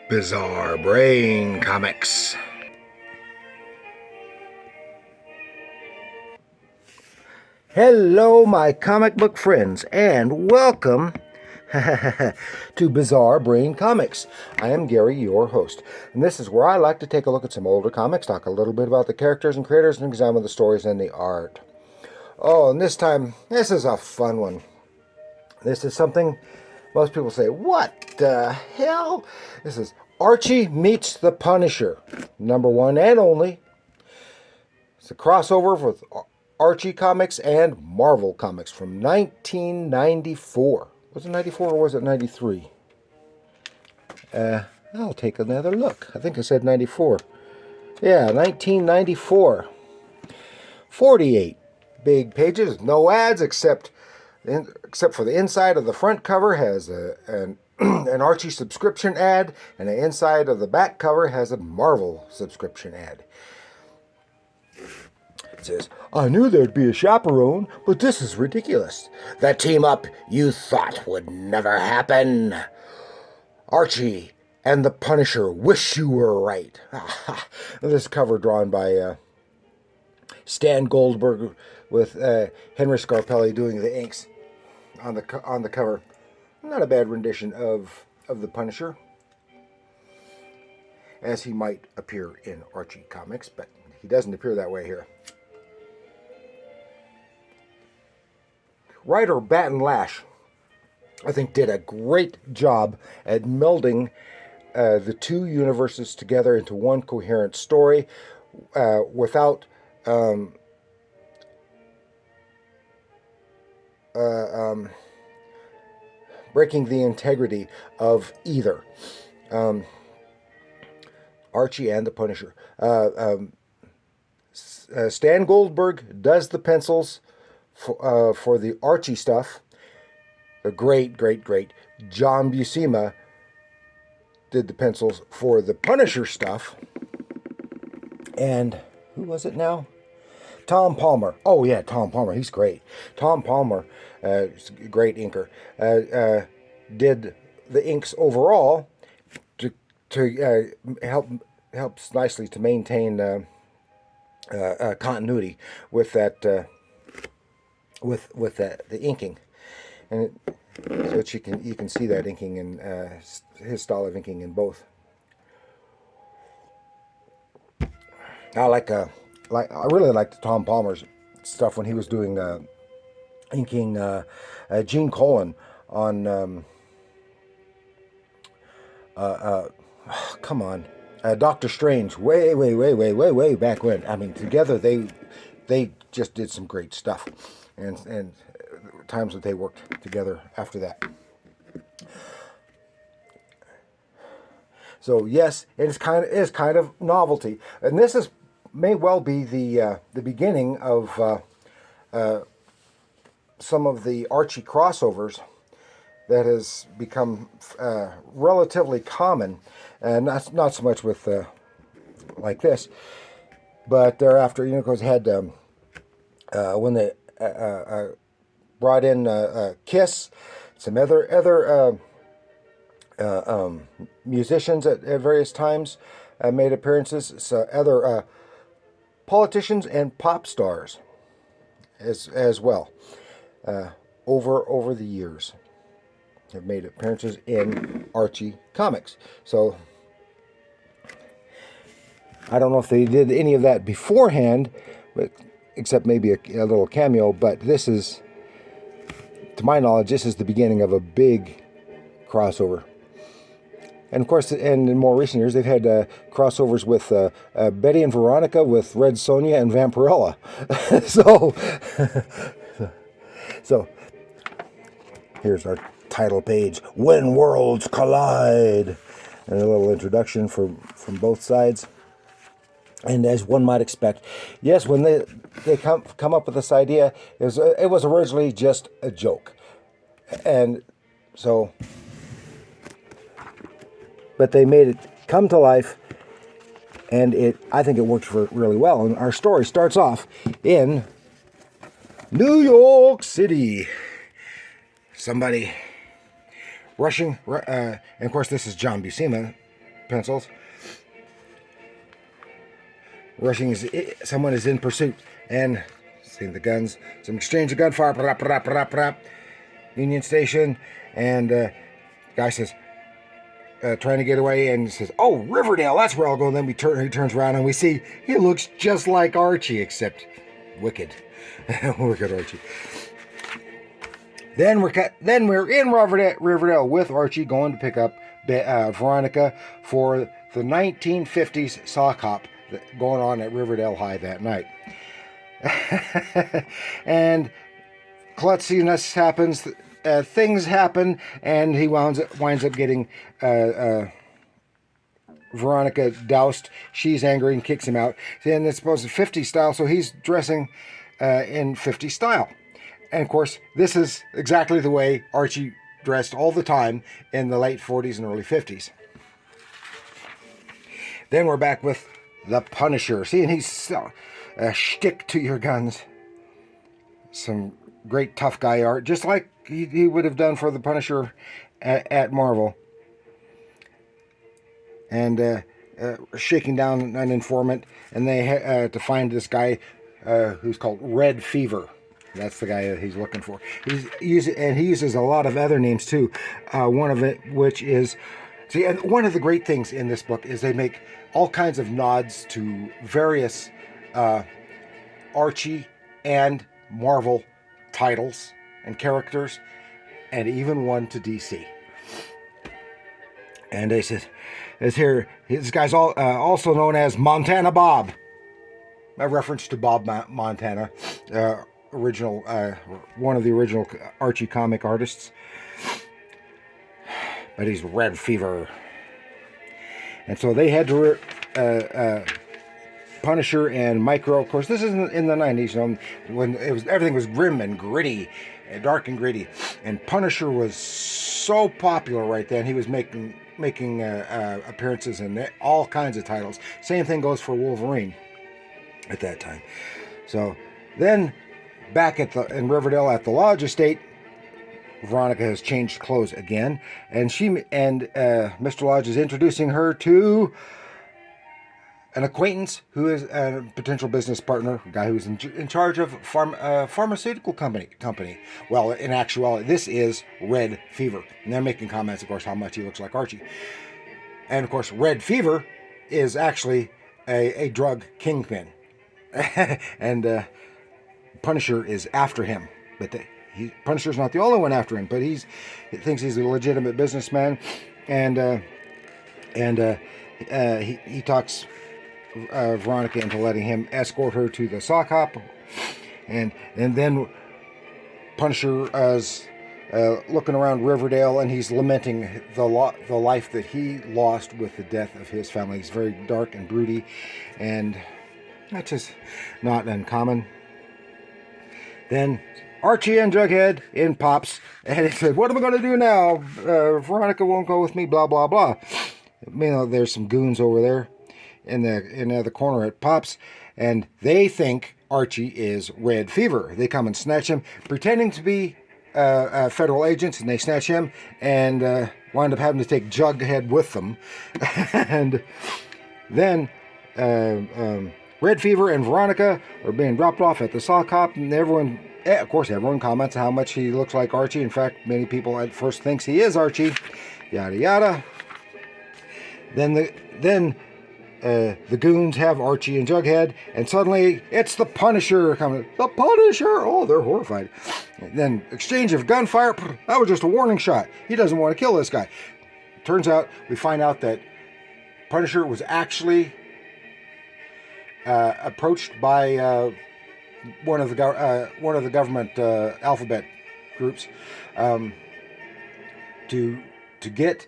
Bizarre Brain Comics. Hello, my comic book friends, and welcome to Bizarre Brain Comics. I am Gary, your host, and this is where I like to take a look at some older comics, talk a little bit about the characters and creators, and examine the stories and the art. Oh, and this time, this is a fun one. This is something most people say, what the hell? This is Archie Meets the Punisher, #1 and only. It's a crossover with Archie Comics and Marvel Comics from 1994. Was it 94 or was it 93? I'll take another look. I think I said 94. Yeah, 1994. 48 big pages, no ads except for the inside of the front cover has an Archie subscription ad, and the inside of the back cover has a Marvel subscription ad. It says, "I knew there'd be a chaperone, but this is ridiculous. The team up you thought would never happen. Archie and the Punisher wish you were right." This cover drawn by Stan Goldberg with Henry Scarpelli doing the inks on the cover. Not a bad rendition of the Punisher, as he might appear in Archie comics, but he doesn't appear that way here. Writer Lash, I think, did a great job at melding the two universes together into one coherent story without breaking the integrity of either. Archie and the Punisher. Stan Goldberg does the pencils for the Archie stuff. The great John Buscema did the pencils for the Punisher stuff. And who was it now? Tom Palmer. Oh yeah, Tom Palmer. He's great. Tom Palmer, great inker, did the inks overall to helps nicely to maintain continuity with that with the inking, and so that you can see that inking in his style of inking in both. I really liked Tom Palmer's stuff when he was doing inking Gene Colan on come on, Doctor Strange, way back when. I mean, together they just did some great stuff, and times that they worked together after that. So yes, it is kind of novelty, and this may well be the beginning of some of the Archie crossovers that has become relatively common, and not so much with like this, but thereafter, because had when they brought in Kiss, some other musicians at various times made appearances, so other politicians and pop stars as well over the years have made appearances in Archie comics. So I don't know if they did any of that beforehand, but except maybe a little cameo, but this is, to my knowledge, this is the beginning of a big crossover. And of course, and in more recent years, they've had crossovers with Betty and Veronica, with Red Sonja and Vampirella. so here's our title page: "When Worlds Collide," and a little introduction from both sides. And as one might expect, yes, when they come up with this idea, it was originally just a joke, and so. But they made it come to life, and I think it worked really well. And our story starts off in New York City. Somebody rushing, and of course this is John Buscema pencils. Someone is in pursuit, and seeing the guns, some exchange of gunfire. Union Station, and guy says, trying to get away, and says, "Oh, Riverdale, that's where I'll go." And then he turns around, and we see he looks just like Archie, except wicked, wicked Archie. Then we're in Riverdale with Archie going to pick up Veronica for the 1950s sock hop going on at Riverdale High that night. And klutziness happens, things happen, and he winds up getting Veronica doused. She's angry and kicks him out. And it's supposed to 50 style, so he's dressing in 50 style. And of course, this is exactly the way Archie dressed all the time in the late 40s and early 50s. Then we're back with the Punisher. See, and he's stick to your guns. Some great tough guy art, just like he would have done for the Punisher at Marvel. And shaking down an informant, and they to find this guy who's called Red Fever. That's the guy that he's looking for. He uses a lot of other names too. One of it, which is, see, and one of the great things in this book is they make all kinds of nods to various Archie and Marvel titles and characters, and even one to DC. And they said, this guy's also known as Montana Bob, a reference to Bob Montana, one of the original Archie comic artists. But he's Red Fever. And so they had to Punisher and Micro. Of course, this is in the 90s, when everything was grim and gritty, dark and gritty. And Punisher was so popular right then. He was making appearances in all kinds of titles. Same thing goes for Wolverine at that time. So then, back in Riverdale at the Lodge Estate, Veronica has changed clothes again, and Mr. Lodge is introducing her to an acquaintance who is a potential business partner, a guy who's in charge of pharmaceutical company. Well, in actuality, this is Red Fever, and they're making comments, of course, how much he looks like Archie. And of course, Red Fever is actually a drug kingpin, and Punisher is after him, but Punisher's not the only one after him, but he thinks he's a legitimate businessman, and he talks Veronica into letting him escort her to the sock hop, and then Punisher is looking around Riverdale, and he's lamenting the life that he lost with the death of his family. He's very dark and broody, and that's just not uncommon. Then Archie and Jughead in Pops, and he said, "What am I going to do now? Veronica won't go with me, blah, blah, blah." There's some goons over there in the corner at Pops, and they think Archie is Red Fever. They come and snatch him, pretending to be federal agents, and they snatch him and wind up having to take Jughead with them. And then Red Fever and Veronica are being dropped off at the sock hop, and everyone comments how much he looks like Archie. In fact, many people at first thinks he is Archie. Yada yada. Then the goons have Archie and Jughead, and suddenly it's the Punisher coming. The Punisher! Oh, they're horrified. And then exchange of gunfire. That was just a warning shot. He doesn't want to kill this guy. Turns out, we find out that Punisher was actually approached by one of the government alphabet groups to get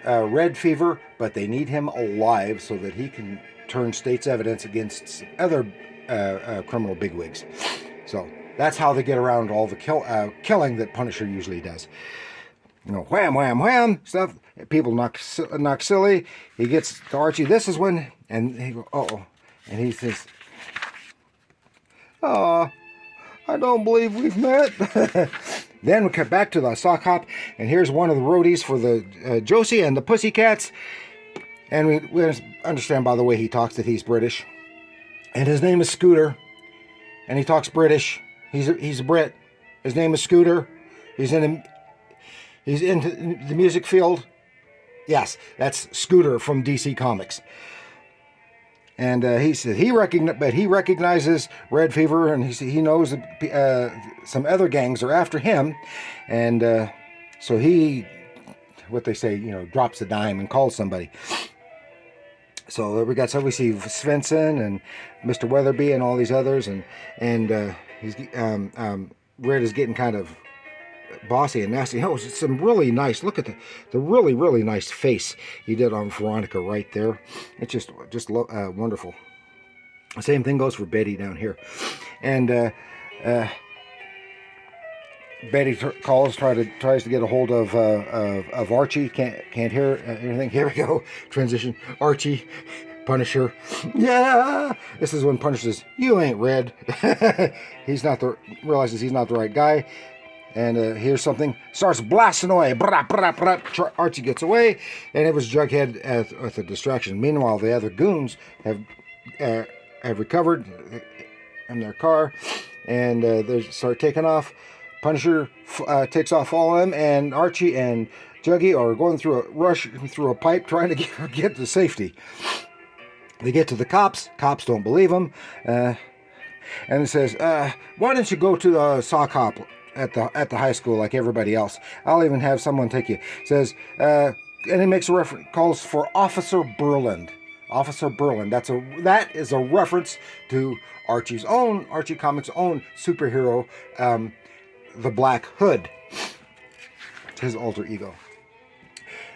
Red Fever, but they need him alive so that he can turn state's evidence against other criminal bigwigs. So that's how they get around all the killing that Punisher usually does. Wham, wham, wham stuff. People knock silly. He gets to Archie. This is when, and he goes, uh-oh, and he says, "Oh, I don't believe we've met." Then we cut back to the sock hop, and here's one of the roadies for the Josie and the Pussycats. And we understand by the way he talks that he's British. And his name is Scooter. And he talks British. He's a Brit. His name is Scooter. He's into the music field. Yes, that's Scooter from DC Comics. And he said he recognizes Red Fever, and he knows some other gangs are after him, and so he, what they say, drops a dime and calls somebody. So we see Svensson and Mr. Weatherby and all these others, and he's Red is getting kind of bossy and nasty. Oh, it's some really nice. Look at the really, really nice face he did on Veronica right there. It's just wonderful. Same thing goes for Betty down here, and Betty tries to get a hold of Archie. Can't hear anything. Here we go. Transition. Archie, Punisher. Yeah. This is when Punisher says, "You ain't Red." Realizes he's not the right guy. And here's something, starts blasting away. Brah, brah, brah. Archie gets away, and it was Jughead with a distraction. Meanwhile, the other goons have recovered in their car, and they start taking off. Punisher takes off all of them, and Archie and Juggy are going through a pipe trying to get to safety. They get to the cops. Cops don't believe them, and it says, "Why don't you go to the sock hop at the high school like everybody else? I'll even have someone take you." Says, and he makes a reference, calls for Officer Berland. Officer Berland. That is a reference to Archie Comics' own superhero, the Black Hood. It's his alter ego.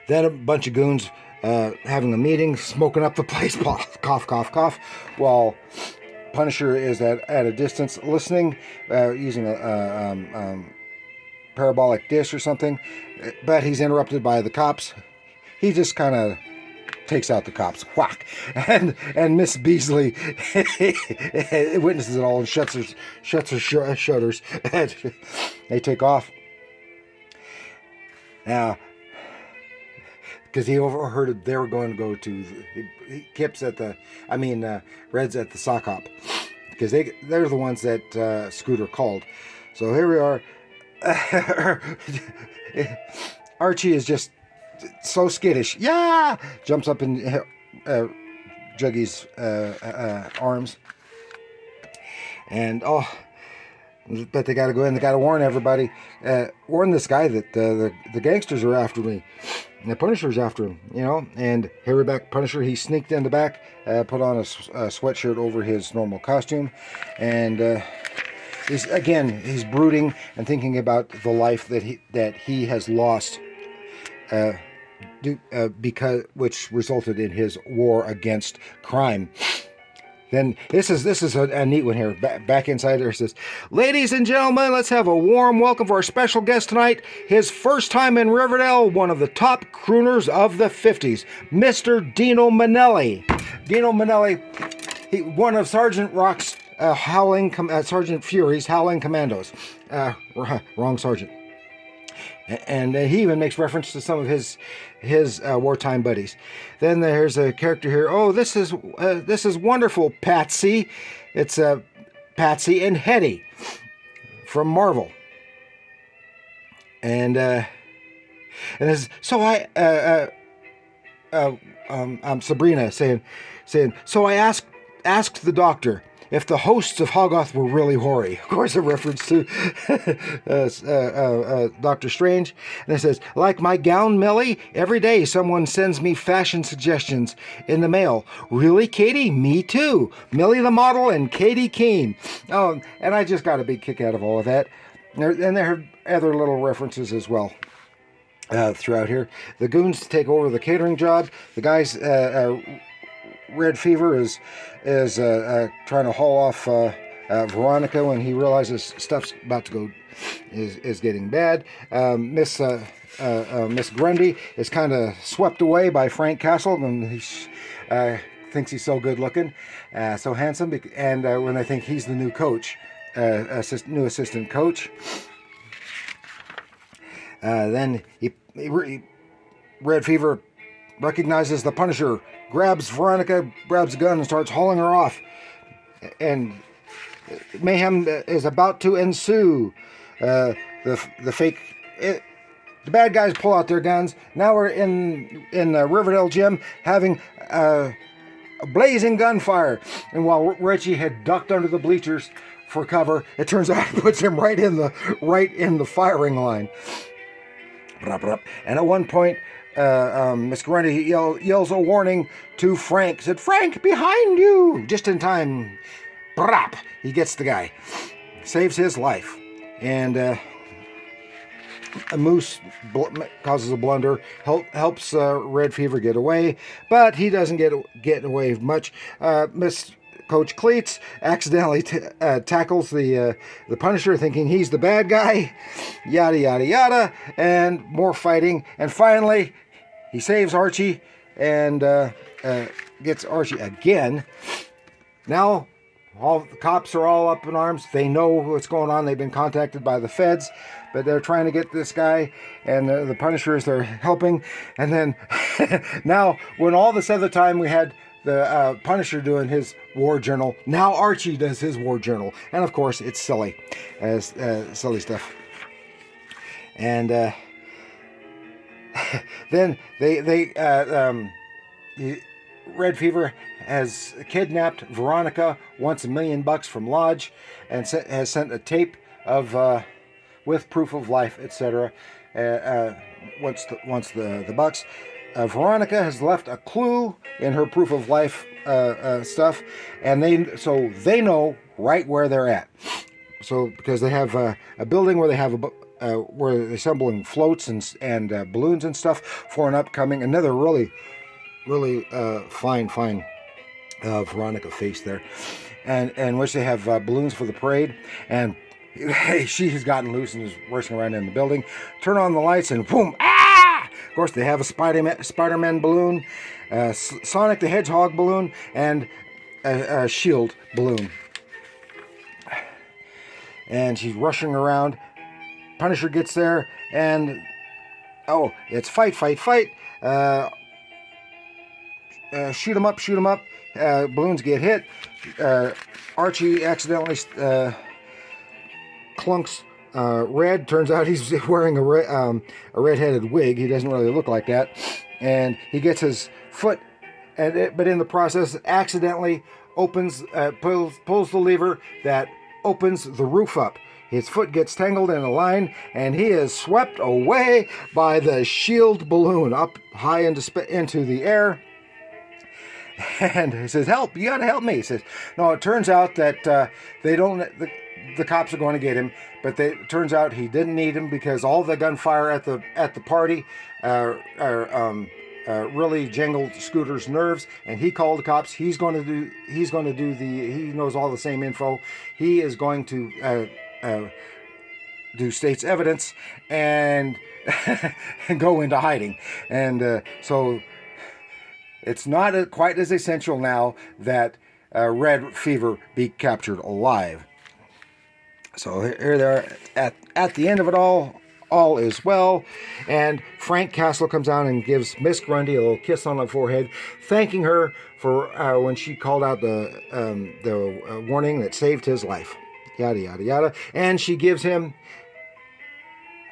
Then a bunch of goons having a meeting, smoking up the place. Cough, cough, cough. While Punisher is at a distance listening, using a parabolic dish or something, but he's interrupted by the cops. He just kind of takes out the cops. Whack! And Miss Beasley witnesses it all and shuts her shutters. They take off. Now, because he overheard it, they were going to go to Red's at the sock hop, because they're the ones that Scooter called. So here we are. Archie is just so skittish. Yeah, jumps up in Juggy's arms, and but they got to go in. They got to warn everybody. Warn this guy that the gangsters are after me. And the Punisher's after him, And here we're back. Punisher, he sneaked in the back, put on a sweatshirt over his normal costume, and he's brooding and thinking about the life that he has lost, which resulted in his war against crime. Then this is a neat one here. Back inside there, it says, "Ladies and gentlemen, let's have a warm welcome for our special guest tonight. His first time in Riverdale, one of the top crooners of the 50s, Mr. Dino Manelli." Dino Manelli, one of Sergeant Rock's Sergeant Fury's Howling Commandos. Wrong sergeant. And he even makes reference to some of his wartime buddies. Then there's a character here. "Oh, this is wonderful, Patsy." It's Patsy and Hetty from Marvel. And it's, so I'm Sabrina saying, "So I asked the doctor if the hosts of Hoggoth were really hoary." Of course, a reference to Doctor Strange. And it says, "Like my gown, Millie, every day someone sends me fashion suggestions in the mail." "Really, Katie? Me too. Millie the model and Katie Keene." Oh, and I just got a big kick out of all of that. And there are other little references as well throughout here. The goons take over the catering job. The guys... Red Fever is trying to haul off Veronica when he realizes stuff's about to go is getting bad. Miss Grundy is kind of swept away by Frank Castle, and he thinks he's so good looking, so handsome, and when they think he's the new coach, new assistant coach, then Red Fever recognizes the Punisher, grabs Veronica, grabs a gun, and starts hauling her off. And mayhem is about to ensue. The fake... the bad guys pull out their guns. Now we're in the Riverdale gym having a blazing gunfire. And while Richie had ducked under the bleachers for cover, it turns out it puts him right in the firing line. And at one point, Miss Grundy yells a warning to Frank. Said, "Frank, behind you!" Just in time. He gets the guy. Saves his life. And a moose causes a blunder, helps Red Fever get away, but he doesn't get away much. Miss Coach Cleats accidentally tackles the Punisher, thinking he's the bad guy. Yada yada yada, and more fighting. And finally, he saves Archie and gets Archie again. Now, all the cops are all up in arms. They know what's going on. They've been contacted by the feds, but they're trying to get this guy, and the Punishers, they're helping. And then now, when all this other time we had the Punisher doing his war journal, now Archie does his war journal. And of course, it's silly, silly stuff. And then Red Fever has kidnapped Veronica, wants $1 million from Lodge, and has sent a tape of with proof of life, etc. Wants the bucks. Veronica has left a clue in her proof of life stuff, and they know right where they're at. So because they have a building where they have where they're assembling floats and balloons and stuff for another really fine Veronica face there, and which they have balloons for the parade, and she has gotten loose and is rushing around in the building. Turn on the lights and boom! Ah! Of course, they have a Spider-Man balloon, Sonic the Hedgehog balloon, and a Shield balloon. And she's rushing around. Punisher gets there, and it's fight! Shoot him up. Balloons get hit. Archie accidentally clunks Red. Turns out he's wearing a red-headed wig. He doesn't really look like that. And he gets his foot, but in the process, accidentally pulls the lever that opens the roof up. His foot gets tangled in a line, and he is swept away by the Shield balloon up high into the air. And he says, "Help! You gotta help me!" He says, "No." It turns out that they don't. The cops are going to get him, but it turns out he didn't need him because all the gunfire at the party really jangled Scooter's nerves, and he called the cops. He knows all the same info. He is going to do state's evidence and go into hiding, and so. It's not quite as essential now that Red Fever be captured alive. So here they are at the end of it all is well. And Frank Castle comes down and gives Miss Grundy a little kiss on the forehead, thanking her for when she called out the warning that saved his life. Yada, yada, yada. And she gives him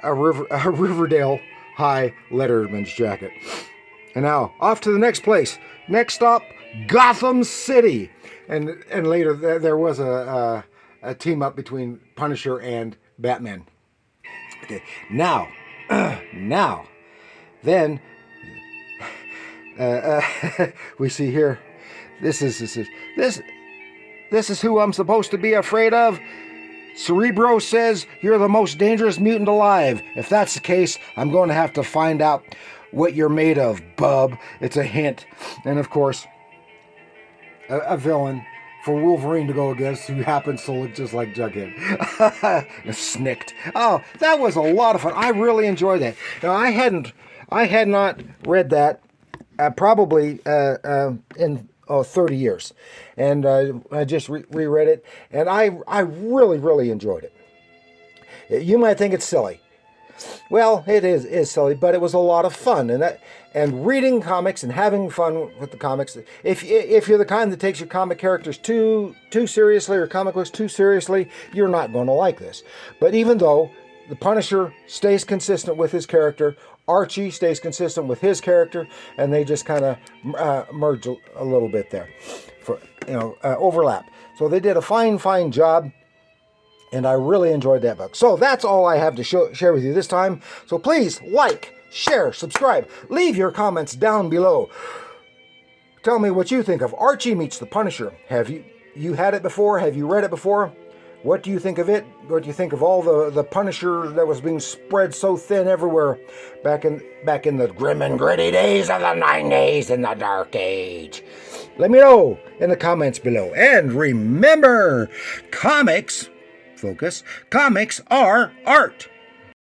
a Riverdale High Letterman's jacket. And now, off to the next place. Next stop, Gotham City. And later, there was a team up between Punisher and Batman. Okay, now, then, we see here, this is who I'm supposed to be afraid of. Cerebro says you're the most dangerous mutant alive. If that's the case, I'm going to have to find out what you're made of, bub. It's a hint. And of course, a villain for Wolverine to go against who happens to look just like Jughead. Snicked. Oh, that was a lot of fun. I really enjoyed that. Now, I had not read that probably in 30 years. And I just reread it, and I really, really enjoyed it. You might think it's silly, Well, it is silly, but it was a lot of fun, and reading comics and having fun with the comics. If you're the kind that takes your comic characters too seriously or comic books too seriously, you're not going to like this. But even though the Punisher stays consistent with his character, Archie stays consistent with his character, and they just kind of merge a little bit there, for overlap. So they did a fine job. And I really enjoyed that book. So that's all I have to share with you this time. So please like, share, subscribe. Leave your comments down below. Tell me what you think of Archie Meets the Punisher. Have you had it before? Have you read it before? What do you think of it? What do you think of all the Punisher that was being spread so thin everywhere back in the grim and gritty days of the 90s in the Dark Age? Let me know in the comments below. And remember, comics are art.